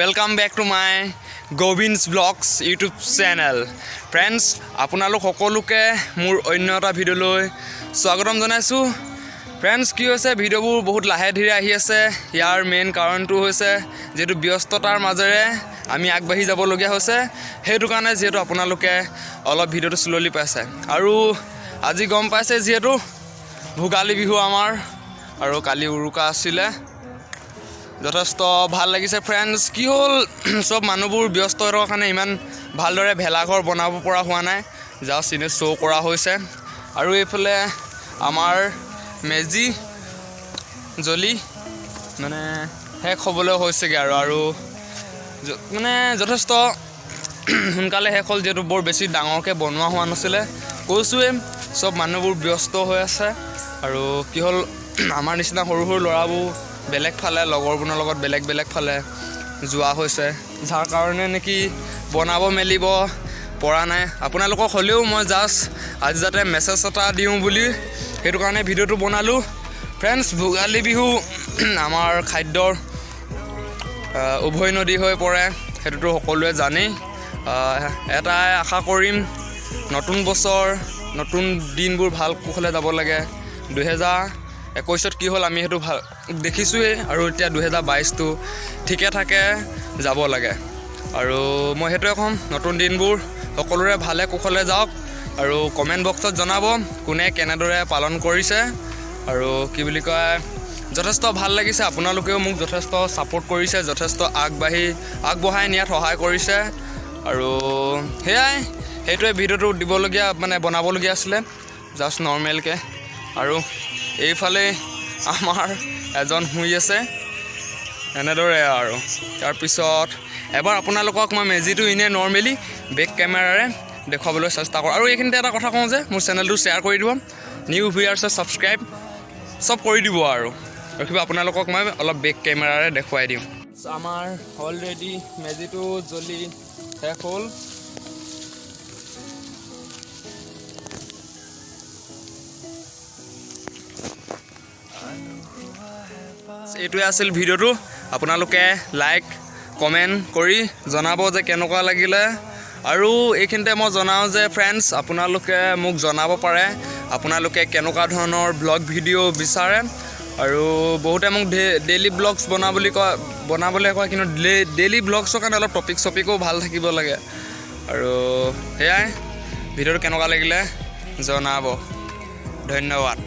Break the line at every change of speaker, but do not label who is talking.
Welcome back to my Govins Vlogs YouTube channel. Friends, আপোনালোক সকলোকে মোৰ অন্য এটা ভিডিঅ'লৈ স্বাগতম জনাইছো। Friends, কি হৈছে ভিডিঅ'বোৰ বহুত লাহে ধীৰে আহি আছে। ইয়াৰ মেইন কাৰণটো হৈছে যেটো ব্যস্ততাৰ মাজেৰে আমি আগবাঢ়ি যাব লগিয়া হৈছে। হেতু কাৰণে যেটো আপোনালোকে অলপ ভিডিঅ'টো স্লোলি পাইছে। আৰু আজি গম পাইছে যেটো ভোগালী বিহু আমাৰ আৰু কালি উৰুকা আছিলে। যথেষ্ট ভাল লাগিছে ফ্ৰেন্ডছ। কি হ'ল সব মানুহবোৰ ব্যস্ত হৈ থকাৰ কাৰণে ইমান ভালদৰে ভেলাঘৰ বনাব পৰা হোৱা নাই। জাষ্ট ইনে শ্ব' কৰা হৈছে। আৰু এইফালে আমাৰ মেজি জ্বলি মানে শেষ হ'বলৈ হৈছেগৈ আৰু মানে যথেষ্ট সোনকালে শেষ হ'ল যেটো বৰ বেছি ডাঙৰকৈ বনোৱা হোৱা নাছিলে। কৈছোৱে সব মানুহবোৰ ব্যস্ত হৈ আছে। আৰু কি হ'ল আমাৰ নিচিনা সৰু সৰু ল'ৰাবোৰ বেলেগ ফালে লগৰবোৰৰ লগত বেলেগ ফালে যোৱা হৈছে, যাৰ কাৰণে নেকি বনাব মেলিব পৰা নাই। আপোনালোকক হ'লেও মই জাষ্ট আজি যাতে মেছেজ এটা দিওঁ বুলি সেইটো কাৰণে ভিডিঅ'টো বনালোঁ। ফ্ৰেণ্ডছ, ভোগালী বিহু আমাৰ খাদ্যৰ উভয় নদী হৈ পৰে, সেইটোতো সকলোৱে জানেই। এটাই আশা কৰিম নতুন বছৰ নতুন দিনবোৰ ভাল কুশলে যাব লাগে। 2021 কি হ'ল আমি সেইটো ভাল দেখিছোঁৱেই আৰু এতিয়া 2022টো ঠিকে থাকে যাব লাগে। আৰু মই সেইটোৱে ক'ম নতুন দিনবোৰ সকলোৰে ভালে কুশলে যাওক। আৰু কমেণ্ট বক্সত জনাব কোনে কেনেদৰে পালন কৰিছে। আৰু কি বুলি কয় যথেষ্ট ভাল লাগিছে। আপোনালোকেও মোক যথেষ্ট ছাপোৰ্ট কৰিছে, যথেষ্ট আগবঢ়াই নিয়াত সহায় কৰিছে। আৰু সেইটোৱে ভিডিঅ'টো দিবলগীয়া মানে বনাবলগীয়া আছিলে জাষ্ট নৰ্মেলকৈ। আৰু এইফালে আমাৰ এজন শুই আছে এনেদৰে। আৰু তাৰপিছত এবাৰ আপোনালোকক মই মেজিটো ইনে নৰ্মেলি বেক কেমেৰাৰে দেখুৱাবলৈ চেষ্টা কৰোঁ। আৰু এইখিনিতে এটা কথা কওঁ যে মোৰ চেনেলটো শ্বেয়াৰ কৰি দিব, নিউ ভিউৱাৰ্ছে ছাবস্ক্ৰাইব চব কৰি দিব। আৰু ৰখিব আপোনালোকক মই অলপ বেক কেমেৰাৰে দেখুৱাই দিওঁ। আমাৰ অলৰেডি মেজিটো জ্বলি শেষ হ'ল। এইটোৱে আছিল ভিডিঅ'টো। আপোনালোকে লাইক কমেণ্ট কৰি জনাব যে কেনেকুৱা লাগিলে। আৰু এইখিনিতে মই জনাওঁ যে ফ্ৰেণ্ডছ, আপোনালোকে মোক জনাব পাৰে আপোনালোকে কেনেকুৱা ধৰণৰ ব্লগ ভিডিঅ' বিচাৰে। আৰু বহুতে মোক ডেইলি ব্লগছ বনাবলৈ কয়, কিন্তু ডেইলি ব্লগছৰ কাৰণে অলপ টপিকো ভাল থাকিব লাগে। আৰু সেয়াই ভিডিঅ'টো কেনেকুৱা লাগিলে জনাব। ধন্যবাদ।